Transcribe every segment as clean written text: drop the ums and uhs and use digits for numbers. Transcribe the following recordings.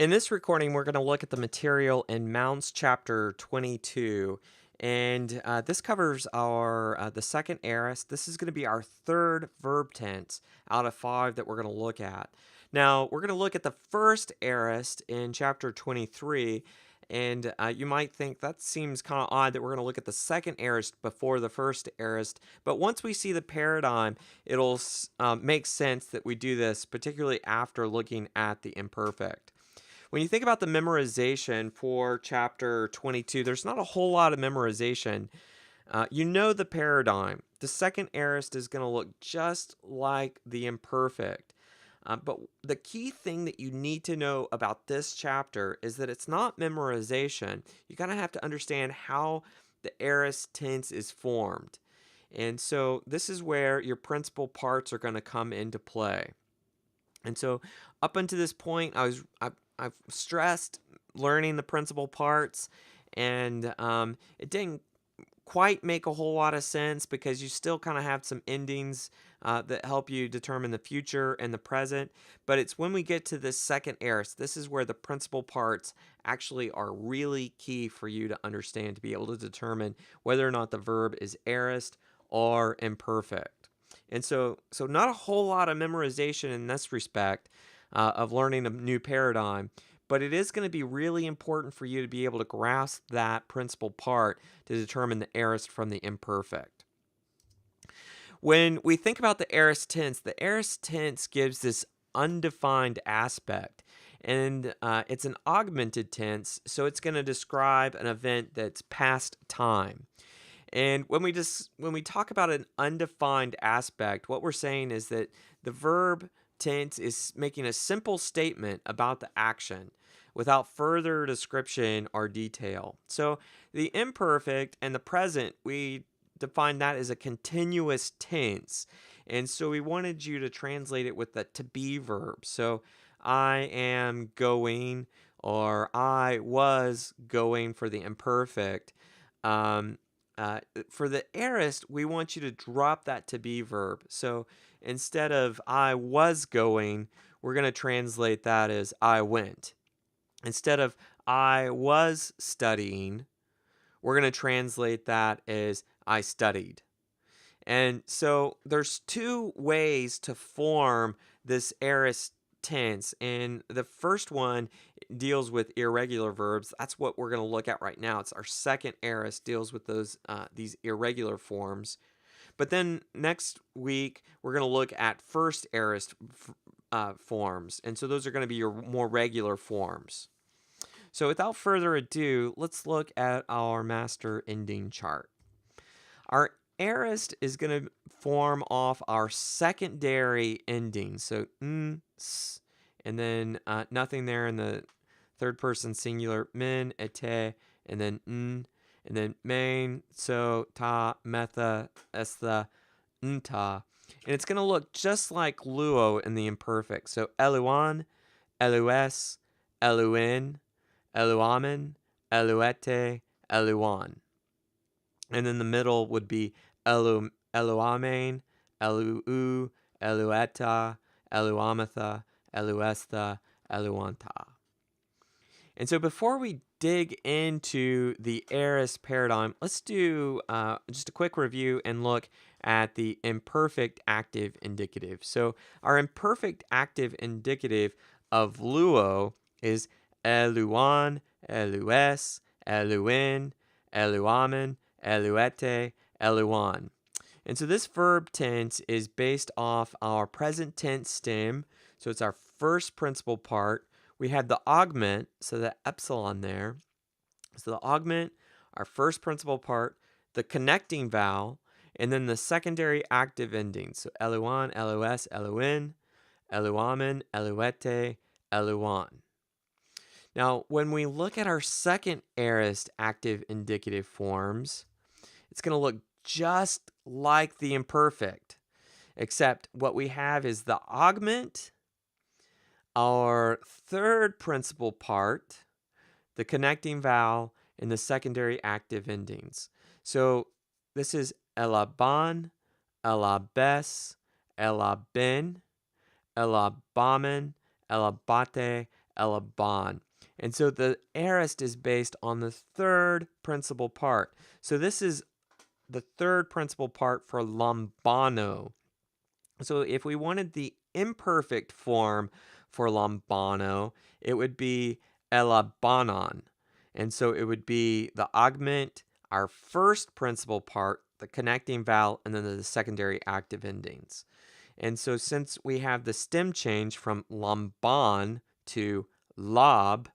In this recording, we're going to look at the material in Mounce chapter 22, and this covers our the second aorist. This is going to be our third verb tense out of five that we're going to look at. Now, we're going to look at the first aorist in chapter 23, and you might think that seems kind of odd that we're going to look at the second aorist before the first aorist, but once we see the paradigm, it'll make sense that we do this, particularly after looking at the imperfect. When you think about the memorization for chapter 22, there's not a whole lot of memorization. You know the paradigm. The second aorist is going to look just like the imperfect. But the key thing that you need to know about this chapter is that it's not memorization. You kind of have to understand how the aorist tense is formed. And so this is where your principal parts are going to come into play. And so up until this point, I've stressed learning the principal parts, and it didn't quite make a whole lot of sense because you still kind of have some endings that help you determine the future and the present. But it's when we get to this second aorist, this is where the principal parts actually are really key for you to understand to be able to determine whether or not the verb is aorist or imperfect. And so not a whole lot of memorization in this respect of learning a new paradigm, but it is going to be really important for you to be able to grasp that principal part to determine the aorist from the imperfect. When we think about the aorist tense gives this undefined aspect, and it's an augmented tense, so it's going to describe an event that's past time. And when we talk about an undefined aspect, what we're saying is that the verb tense is making a simple statement about the action without further description or detail. So the imperfect and the present, we define that as a continuous tense. And so we wanted you to translate it with the to be verb. So I am going, or I was going for the imperfect. Um, for the aorist, we want you to drop that to be verb. So instead of I was going, we're going to translate that as I went. Instead of I was studying, we're going to translate that as I studied. And so there's two ways to form this aorist tense. And the first one deals with irregular verbs. That's what we're going to look at right now. It's our second aorist, deals with these irregular forms. But then next week, we're going to look at first aorist forms. And so those are going to be your more regular forms. So without further ado, let's look at our master ending chart. Our aorist is going to form off our secondary ending. So s, and then nothing there in the third person singular, men, ete, and then and then main, so, ta, metha, estha, nta. And it's going to look just like luo in the imperfect. So eluan, elus, eluin, eluamen, eluete, eluan. And then the middle would be eluamen, eluu, elueta, eluamatha, eluestha, eluanta. And so before we dig into the aorist paradigm, let's do just a quick review and look at the imperfect active indicative. So our imperfect active indicative of luo is eluan, elus, eluin, eluamen, eluete, eluan. And so this verb tense is based off our present tense stem. So it's our first principal part. We had the augment, so the epsilon there. So the augment, our first principal part, the connecting vowel, and then the secondary active ending. So eluan, elus, eluin, eluamen, eluete, eluan. Now, when we look at our second aorist active indicative forms, it's going to look just like the imperfect, except what we have is the augment, our third principal part, the connecting vowel, and the secondary active endings. So this is elaban, elabes, elaben, elabamen, elabate, elabon. And so the aorist is based on the third principal part. So this is the third principal part for lambano. So if we wanted the imperfect form for lambano, it would be elabanon. And so it would be the augment, our first principal part, the connecting vowel, and then the secondary active endings. And so since we have the stem change from lamban to lab,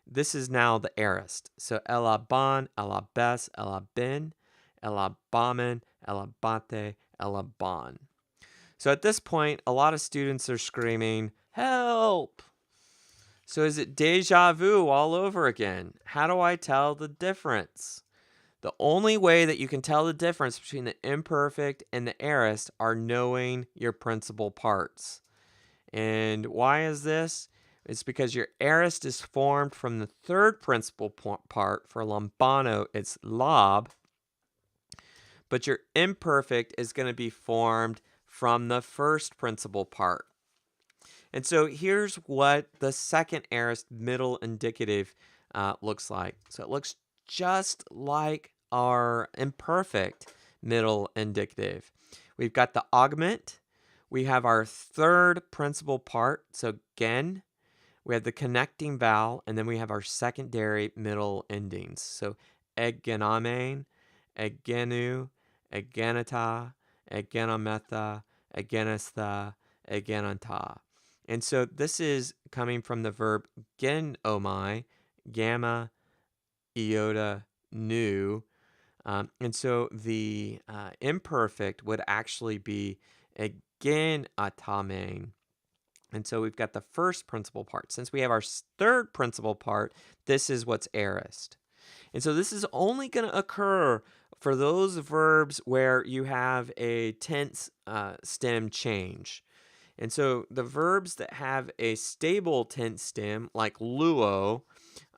this is now the aorist. So elaban, elabes, elabin, elabamen, elabate, elaban. So at this point, a lot of students are screaming, "Help!" So is it deja vu all over again? How do I tell the difference? The only way that you can tell the difference between the imperfect and the aorist are knowing your principal parts. And why is this? It's because your aorist is formed from the third principal part. For lambano, it's lab. But your imperfect is going to be formed from the first principal part. And so here's what the second aorist middle indicative looks like. So it looks just like our imperfect middle indicative. We've got the augment. We have our third principal part. So again, we have the connecting vowel, and then we have our secondary middle endings. So egenamen, egenu, egenata, egenometha, egenestha, egenanta. And so this is coming from the verb genomai, gamma, iota, nu. And so the imperfect would actually be egenatamen. And so we've got the first principal part. Since we have our third principal part, this is what's aorist. And so this is only going to occur for those verbs where you have a tense stem change. And so the verbs that have a stable tense stem, like luo,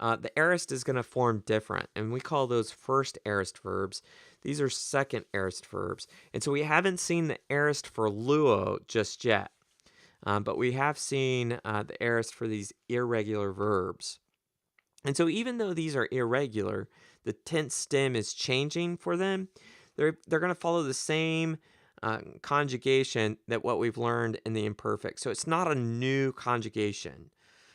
the aorist is going to form different. And we call those first aorist verbs. These are second aorist verbs. And so we haven't seen the aorist for luo just yet. But we have seen the aorist for these irregular verbs. And so even though these are irregular, the tense stem is changing for them. They're going to follow the same conjugation that what we've learned in the imperfect. So it's not a new conjugation.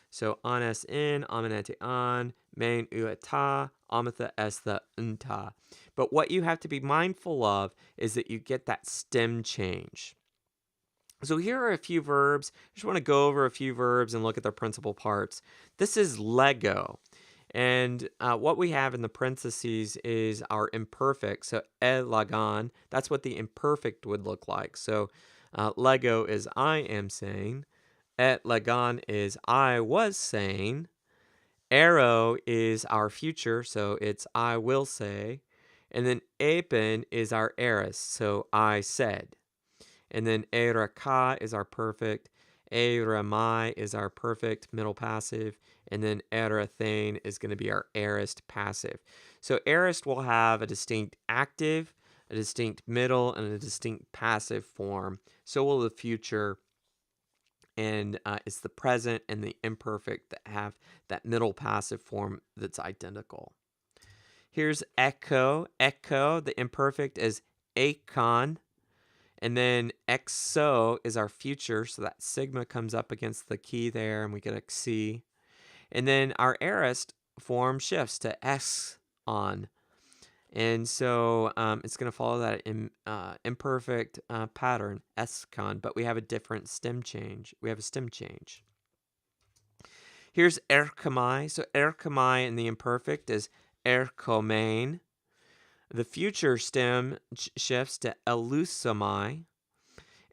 So anes in, amenete an, main ueta, ametha estha unta. But what you have to be mindful of is that you get that stem change. So here are a few verbs. I just want to go over a few verbs and look at their principal parts. This is Lego. And what we have in the parentheses is our imperfect. So elagan, that's what the imperfect would look like. So Lego is I am saying. Et lagan is I was saying. Arrow is our future, so it's I will say. And then apen is our aorist, so I said. And then eraka is our perfect. Eramai is our perfect middle passive. And then erathane is going to be our aorist passive. So aorist will have a distinct active, a distinct middle, and a distinct passive form. So will the future. And it's the present and the imperfect that have that middle passive form that's identical. Here's echo. Echo, the imperfect is akon. And then exo is our future, so that sigma comes up against the key there, and we get a C. And then our aorist form shifts to S on. And so it's going to follow that imperfect pattern, S-con, but we have a different stem change. We have a stem change. Here's erkamai. So erkamai in the imperfect is erkomain. The future stem shifts to elusamai.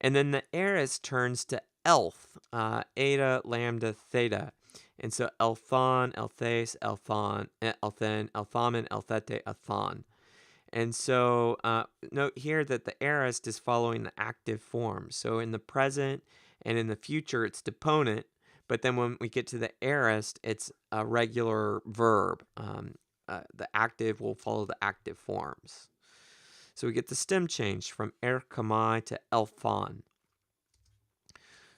And then the aorist turns to elth, eta, lambda, theta. And so elthon, elthes, elthon, elthen, elthamen, elthete, elthon. And so note here that the aorist is following the active form. So in the present and in the future, it's deponent. But then when we get to the aorist, it's a regular verb. The active will follow the active forms. So we get the stem change from erkamai to elthon.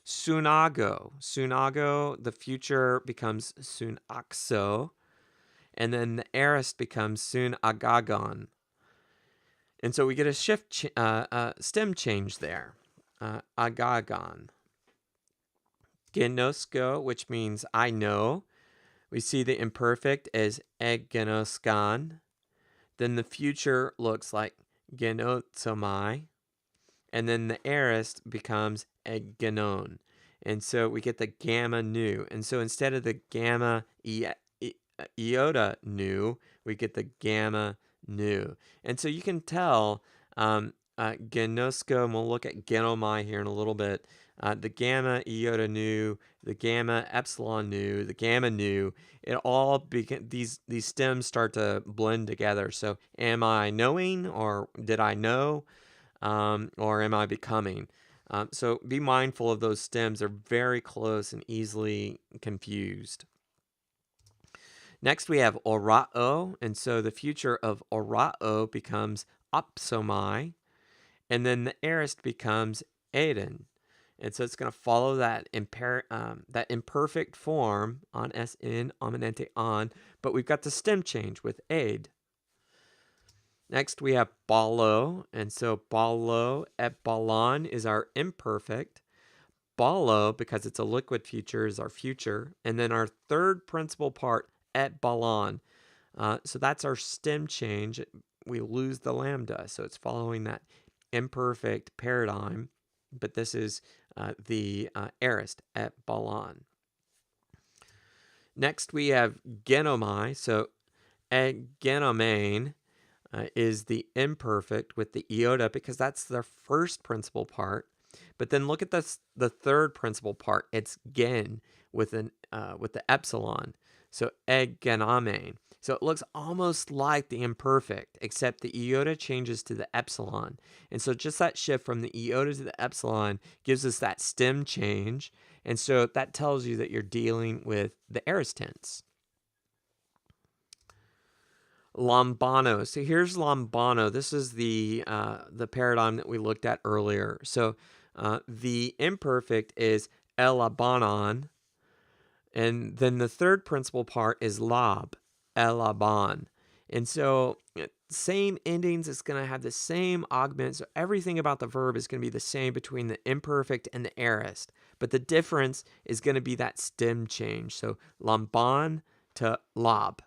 Sunago. Sunago, the future becomes sunakso, and then the aorist becomes sunagagon. And so we get a stem change there. Agagon. Genosko, which means I know. We see the imperfect as egenoskan. Then the future looks like genotsomai. And then the aorist becomes egenon. And so we get the gamma nu. And so instead of the gamma iota nu, we get the gamma nu. And so you can tell genosko, and we'll look at genomai here in a little bit. The gamma iota nu, the gamma epsilon nu, the gamma nu, it all these stems start to blend together. So am I knowing, or did I know, or am I becoming? So be mindful of those stems. They're very close and easily confused. Next, we have orao, and so the future of orao becomes opsomai, and then the aorist becomes aiden. And so it's going to follow that imperfect form on SN, ominente on, but we've got the stem change with aid. Next, we have balo, and so balo et balon is our imperfect. Balo, because it's a liquid future, is our future. And then our third principal part, et balon. So that's our stem change. We lose the lambda, so it's following that imperfect paradigm, but this is the aorist et balon. Next, we have genomai. So genomane is the imperfect with the iota, because that's the first principal part. But then look at the third principal part. It's gen with the epsilon. So egenamane. So it looks almost like the imperfect, except the iota changes to the epsilon. And so just that shift from the iota to the epsilon gives us that stem change. And so that tells you that you're dealing with the aorist tense. Lambano. So here's lambano. This is the paradigm that we looked at earlier. So the imperfect is elabanon, and then the third principal part is lab, elaban. And so same endings, it's going to have the same augment. So everything about the verb is going to be the same between the imperfect and the aorist. But the difference is going to be that stem change. So lamban to lab.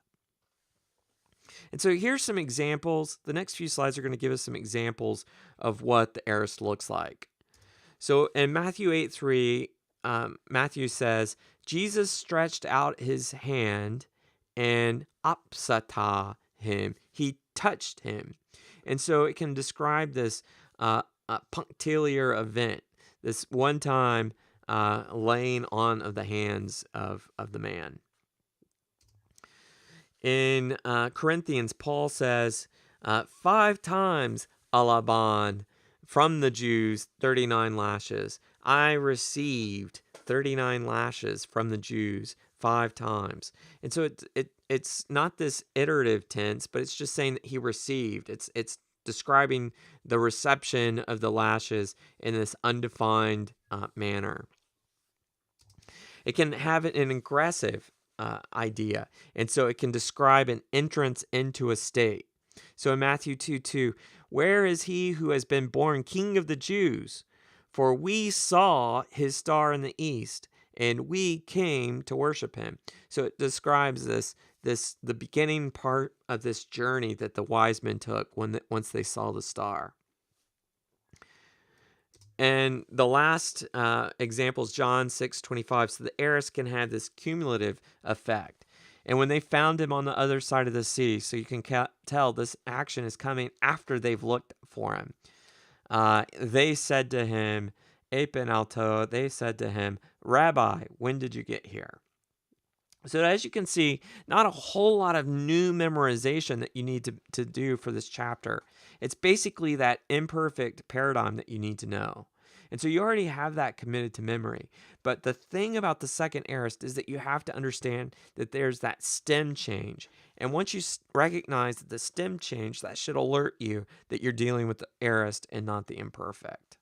And so here's some examples. The next few slides are going to give us some examples of what the aorist looks like. So in Matthew 8:3, Matthew says, Jesus stretched out his hand and apsata him. He touched him. And so it can describe this punctiliar event, this one-time laying on of the hands of the man. In Corinthians, Paul says 5 times alaban from the Jews, 39 lashes. I received 39 lashes from the Jews 5 times. And so it's not this iterative tense, but it's just saying that he received. It's describing the reception of the lashes in this undefined manner. It can have an aggressive idea, and so it can describe an entrance into a state. So in Matthew 2:2, where is he who has been born King of the Jews? For we saw his star in the east, and we came to worship him. So it describes the beginning part of this journey that the wise men took once they saw the star. And the last example is John 6:25. So the aorist can have this cumulative effect. And when they found him on the other side of the sea, so you can tell this action is coming after they've looked for him. They said to him, Apen alto, they said to him, Rabbi, when did you get here? So as you can see, not a whole lot of new memorization that you need to do for this chapter. It's basically that imperfect paradigm that you need to know. And so you already have that committed to memory. But the thing about the second aorist is that you have to understand that there's that stem change. And once you recognize the stem change, that should alert you that you're dealing with the aorist and not the imperfect.